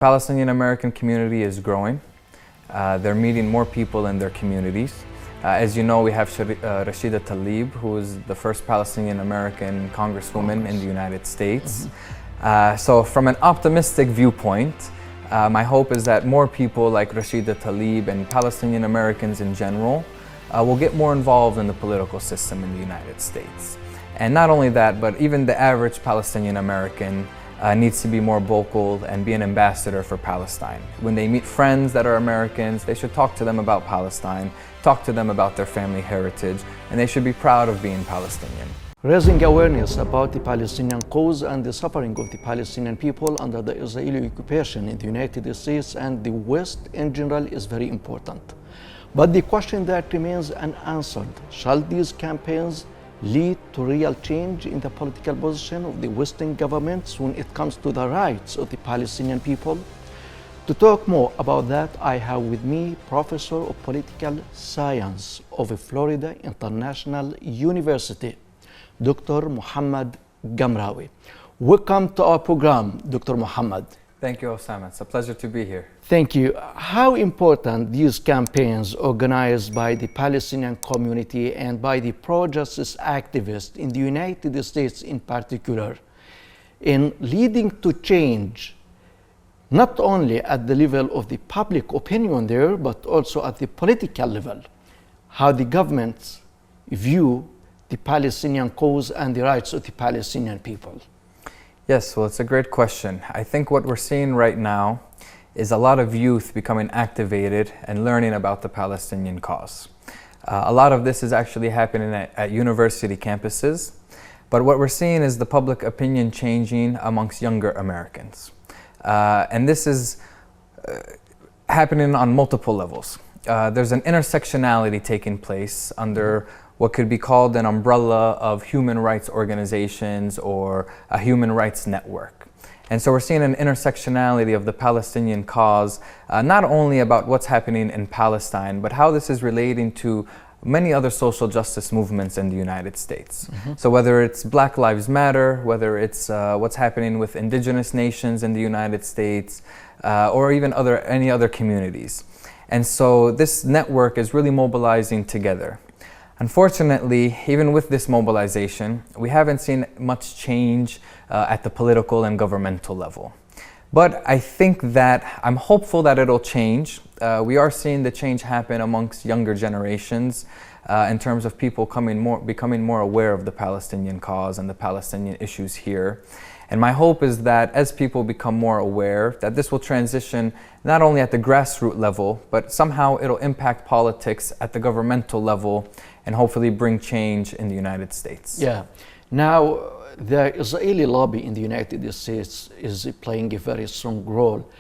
Palestinian American community is growing. They're meeting more people in their communities. As you know, we have Rashida Tlaib, who is the first Palestinian American congresswoman in the United States. So from an optimistic viewpoint, my hope is that more people like Rashida Tlaib and Palestinian Americans in general will get more involved in the political system in the United States. And not only that, but even the average Palestinian American needs to be more vocal and be an ambassador for Palestine. When they meet friends that are Americans, they should talk to them about Palestine, talk to them about their family heritage, and they should be proud of being Palestinian. Raising awareness about the Palestinian cause and the suffering of the Palestinian people under the Israeli occupation in the United States and the West in general is very important. But the question that remains unanswered, shall these campaigns lead to real change in the political position of the Western governments when it comes to the rights of the Palestinian people? To talk more about that, I have with me Professor of Political Science of Florida International University, Dr. Muhamed Ghumrawi. Welcome to our program, Dr. Muhamed. Thank you, Osama. It's a pleasure to be here. Thank you. How important these campaigns organized by the Palestinian community and by the pro-justice activists in the United States in particular in leading to change not only at the level of the public opinion there, but also at the political level, how the governments view the Palestinian cause and the rights of the Palestinian people? Yes, well, it's a great question. I think what we're seeing right now is a lot of youth becoming activated and learning about the Palestinian cause. A lot of this is actually happening at university campuses, but what we're seeing is the public opinion changing amongst younger Americans. And this is happening on multiple levels. There's an intersectionality taking place under what could be called an umbrella of human rights organizations or a human rights network. And so we're seeing an intersectionality of the Palestinian cause, not only about what's happening in Palestine, but how this is relating to many other social justice movements in the United States. So whether it's Black Lives Matter, whether it's what's happening with indigenous nations in the United States, or even any other communities. And so this network is really mobilizing together. Unfortunately, even with this mobilization, we haven't seen much change at the political and governmental level. But I think that I'm hopeful that it'll change. We are seeing the change happen amongst younger generations in terms of people becoming more aware of the Palestinian cause and the Palestinian issues here. And my hope is that as people become more aware, that this will transition not only at the grassroots level, but somehow it'll impact politics at the governmental level and hopefully bring change in the United States. Yeah. Now, the Israeli lobby in the United States is playing a very strong role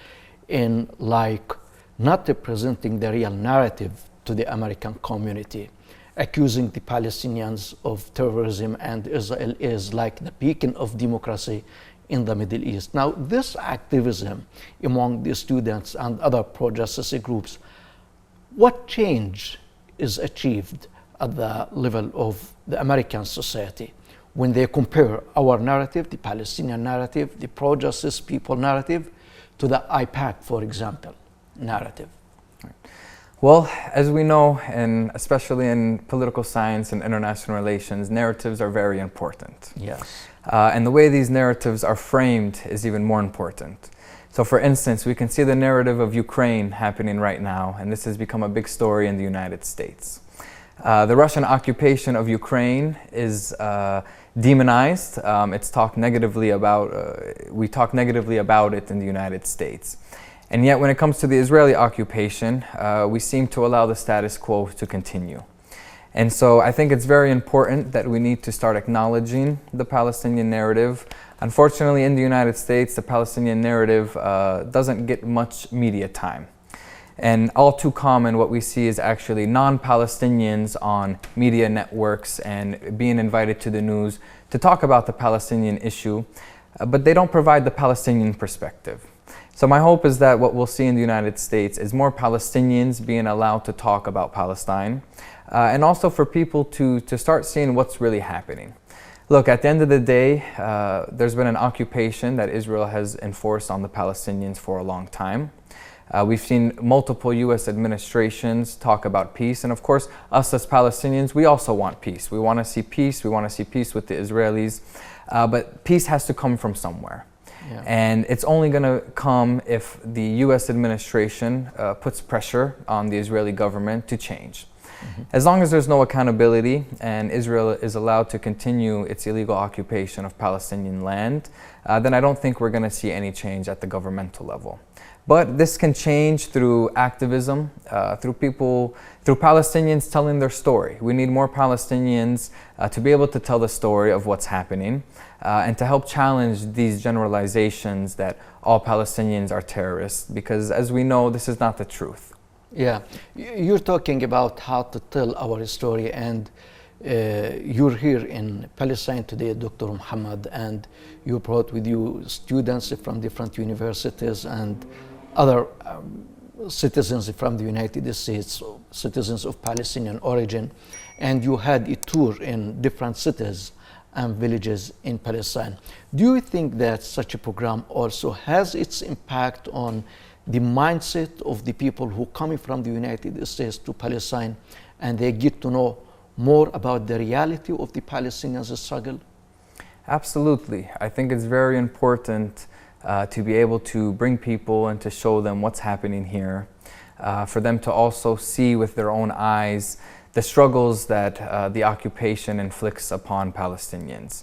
in not representing the real narrative to the American community, accusing the Palestinians of terrorism, and Israel is like the beacon of democracy in the Middle East. Now, this activism among the students and other pro-justice groups, what change is achieved at the level of the American society when they compare our narrative, the Palestinian narrative, the pro-justice people narrative, to the IPAC, for example, narrative? Well, as we know, and especially in political science and international relations, narratives are very important. Yes. And the way these narratives are framed is even more important. So for instance, we can see the narrative of Ukraine happening right now, and this has become a big story in the United States. The Russian occupation of Ukraine is demonized. It's talked negatively about, we talk negatively about it in the United States. And yet when it comes to the Israeli occupation, we seem to allow the status quo to continue. And so I think it's very important that we need to start acknowledging the Palestinian narrative. Unfortunately, in the United States, the Palestinian narrative doesn't get much media time. And all too common, what we see is actually non-Palestinians on media networks and being invited to the news to talk about the Palestinian issue, but they don't provide the Palestinian perspective. So my hope is that what we'll see in the United States is more Palestinians being allowed to talk about Palestine, and also for people to start seeing what's really happening. Look, at the end of the day, there's been an occupation that Israel has enforced on the Palestinians for a long time. We've seen multiple U.S. administrations talk about peace, and of course, us as Palestinians, we also want peace. We want to see peace. We want to see peace with the Israelis, but peace has to come from somewhere. Yeah. And it's only going to come if the U.S. administration puts pressure on the Israeli government to change. Mm-hmm. As long as there's no accountability and Israel is allowed to continue its illegal occupation of Palestinian land, then I don't think we're going to see any change at the governmental level. But this can change through activism, through Palestinians telling their story. We need more Palestinians to be able to tell the story of what's happening and to help challenge these generalizations that all Palestinians are terrorists, because as we know, this is not the truth. Yeah, you're talking about how to tell our story, and you're here in Palestine today, Dr. Muhammad, and you brought with you students from different universities and other citizens from the United States, citizens of Palestinian origin, and you had a tour in different cities and villages in Palestine. Do you think that such a program also has its impact on the mindset of the people who come from the United States to Palestine, and they get to know more about the reality of the Palestinians' struggle? Absolutely. I think it's very important to be able to bring people and to show them what's happening here, for them to also see with their own eyes the struggles that the occupation inflicts upon Palestinians.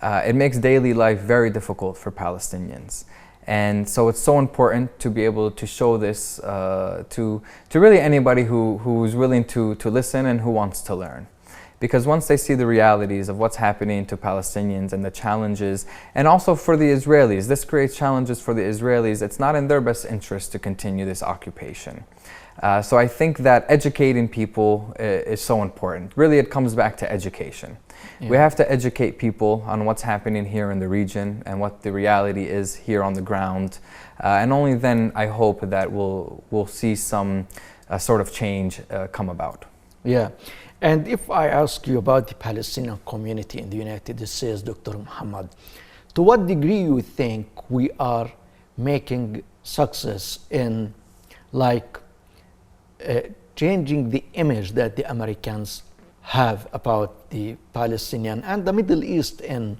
It makes daily life very difficult for Palestinians. And so it's so important to be able to show this to really anybody who's willing to listen and who wants to learn. Because once they see the realities of what's happening to Palestinians and the challenges, and also for the Israelis, this creates challenges for the Israelis. It's not in their best interest to continue this occupation. So I think that educating people is so important. Really, it comes back to education. Yeah. We have to educate people on what's happening here in the region and what the reality is here on the ground. And only then, I hope that we'll see some sort of change come about. Yeah. And if I ask you about the Palestinian community in the United States, Dr. Muhammad, to what degree you think we are making success in changing the image that the Americans have about the Palestinian and the Middle East in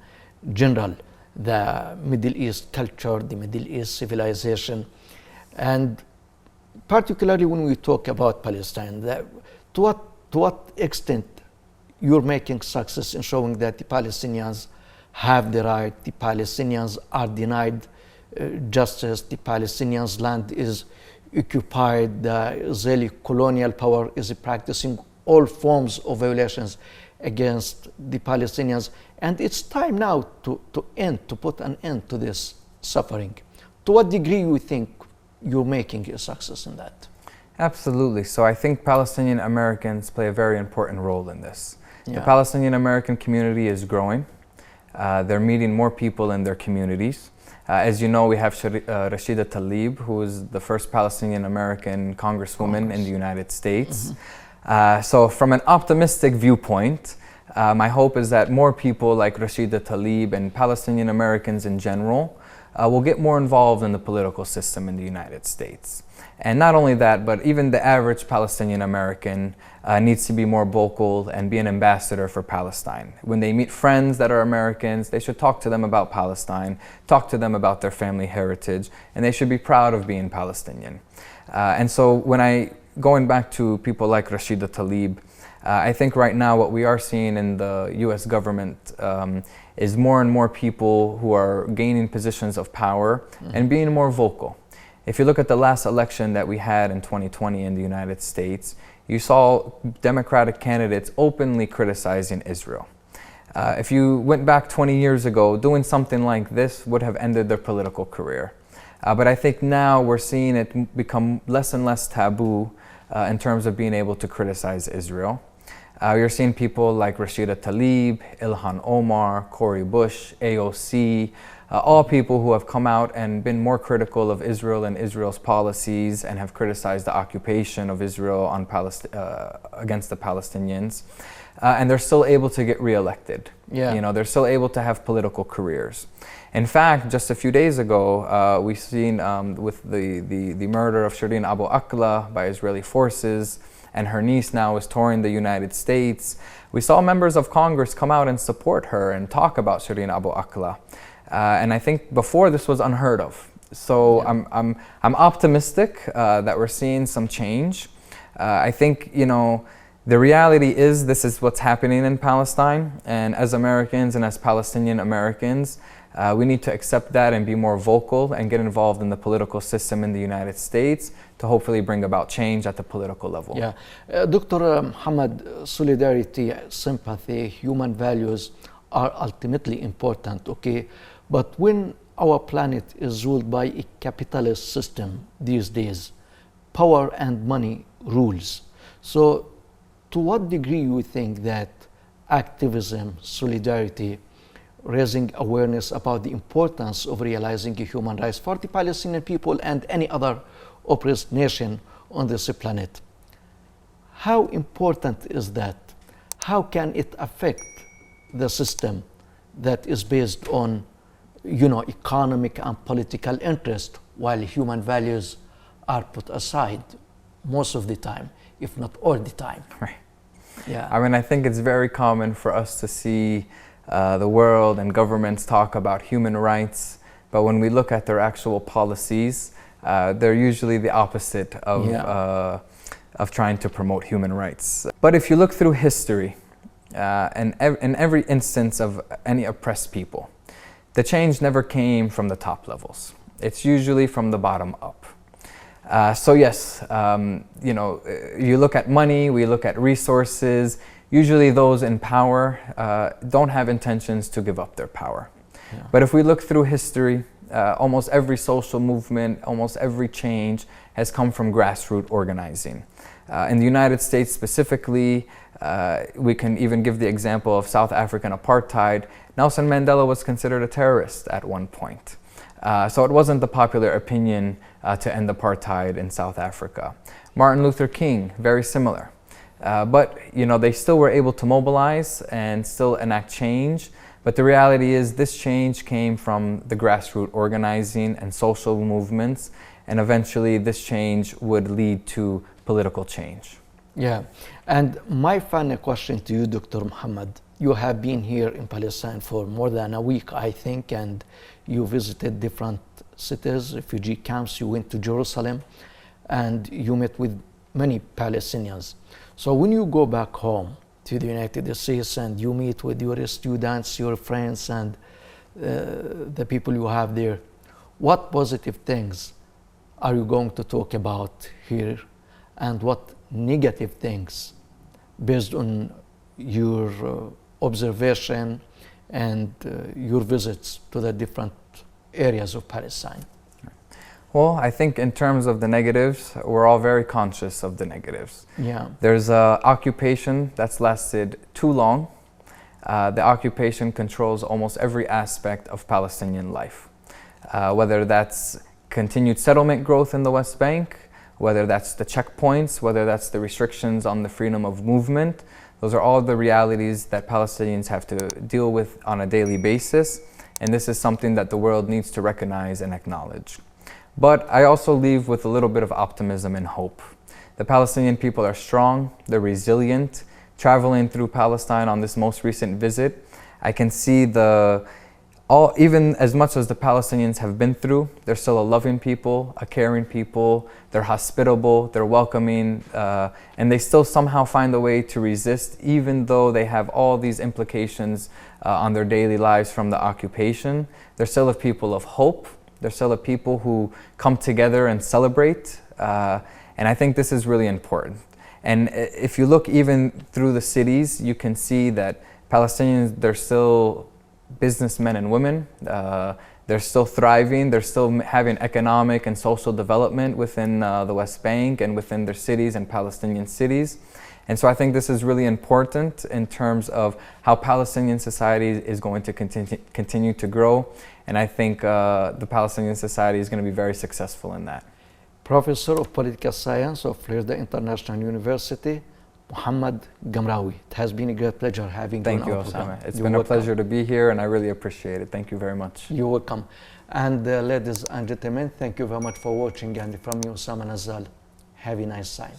general, the Middle East culture, the Middle East civilization, and particularly when we talk about Palestine, to what extent you're making success in showing that the Palestinians have the right, the Palestinians are denied justice, the Palestinians' land is occupied, the Israeli colonial power is practicing all forms of violations against the Palestinians, and it's time now to put an end to this suffering. To what degree you think you're making a success in that? Absolutely. So I think Palestinian Americans play a very important role in this. Yeah. The Palestinian American community is growing. They're meeting more people in their communities. As you know, we have Rashida Tlaib, who is the first Palestinian American congresswoman in the United States. Mm-hmm. So from an optimistic viewpoint, my hope is that more people like Rashida Tlaib and Palestinian Americans in general will get more involved in the political system in the United States. And not only that, but even the average Palestinian American needs to be more vocal and be an ambassador for Palestine. When they meet friends that are Americans, they should talk to them about Palestine, talk to them about their family heritage, and they should be proud of being Palestinian. And so going back to people like Rashida Tlaib, I think right now what we are seeing in the US government is more and more people who are gaining positions of power and being more vocal. If you look at the last election that we had in 2020 in the United States, you saw Democratic candidates openly criticizing Israel. If you went back 20 years ago, doing something like this would have ended their political career. But I think now we're seeing it become less and less taboo in terms of being able to criticize Israel. You're seeing people like Rashida Tlaib, Ilhan Omar, Cori Bush, AOC, all people who have come out and been more critical of Israel and Israel's policies and have criticized the occupation of Israel on against the Palestinians. And they're still able to get reelected. Yeah. You know, they're still able to have political careers. In fact, just a few days ago, we've seen with the murder of Shireen Abu Akleh by Israeli forces, and her niece now is touring the United States. We saw members of Congress come out and support her and talk about Shireen Abu Akleh. And I think before this was unheard of. So yeah. I'm optimistic that we're seeing some change. I think, you know, the reality is this is what's happening in Palestine, and as Americans and as Palestinian Americans, we need to accept that and be more vocal and get involved in the political system in the United States to hopefully bring about change at the political level. Yeah. Dr. Muhammad, solidarity, sympathy, human values are ultimately important, okay? But when our planet is ruled by a capitalist system these days, power and money rules. So to what degree you think that activism, solidarity, raising awareness about the importance of realizing human rights for the Palestinian people and any other oppressed nation on this planet, how important is that? How can it affect the system that is based on, you know, economic and political interest, while human values are put aside most of the time, if not all the time? Right. Yeah. I mean, I think it's very common for us to see the world and governments talk about human rights, but when we look at their actual policies, they're usually the opposite of trying to promote human rights. But if you look through history, and in every instance of any oppressed people, the change never came from the top levels. It's usually from the bottom up. So yes, you know, you look at money, we look at resources. Usually those in power don't have intentions to give up their power. Yeah. But if we look through history, almost every social movement, almost every change has come from grassroots organizing. In the United States specifically, we can even give the example of South African apartheid. Nelson Mandela was considered a terrorist at one point. So it wasn't the popular opinion to end apartheid in South Africa. Martin Luther King, very similar. But you know, they still were able to mobilize and still enact change. But the reality is this change came from the grassroots organizing and social movements, and eventually this change would lead to political change. Yeah, and my final question to you, Dr. Muhammad, you have been here in Palestine for more than a week, I think, and you visited different cities, refugee camps, you went to Jerusalem, and you met with many Palestinians. So when you go back home to the United States and you meet with your students, your friends, and the people you have there, what positive things are you going to talk about here, and what negative things based on your observation and your visits to the different areas of Palestine? Well, I think in terms of the negatives, we're all very conscious of the negatives. Yeah. There's an occupation that's lasted too long. The occupation controls almost every aspect of Palestinian life, whether that's continued settlement growth in the West Bank, whether that's the checkpoints, whether that's the restrictions on the freedom of movement. Those are all the realities that Palestinians have to deal with on a daily basis, and this is something that the world needs to recognize and acknowledge. But I also leave with a little bit of optimism and hope. The Palestinian people are strong, they're resilient. Traveling through Palestine on this most recent visit, I can see even as much as the Palestinians have been through, they're still a loving people, a caring people, they're hospitable, they're welcoming, and they still somehow find a way to resist, even though they have all these implications on their daily lives from the occupation. They're still a people of hope. They're still a people who come together and celebrate, and I think this is really important. And if you look even through the cities, you can see that Palestinians, they're still businessmen and women. They're still thriving. They're still having economic and social development within the West Bank and within their cities and Palestinian cities. And so I think this is really important in terms of how Palestinian society is going to continue to grow. And I think the Palestinian society is going to be very successful in that. Professor of Political Science of Florida International University, Muhamed Ghumrawi. It has been a great pleasure having Thank you you, on our program. Osama. It's You're been a welcome. pleasure to be here, and I really appreciate it. Thank you very much. You're welcome. And ladies and gentlemen, thank you very much for watching. And from you, Osama Nazal, have a nice time.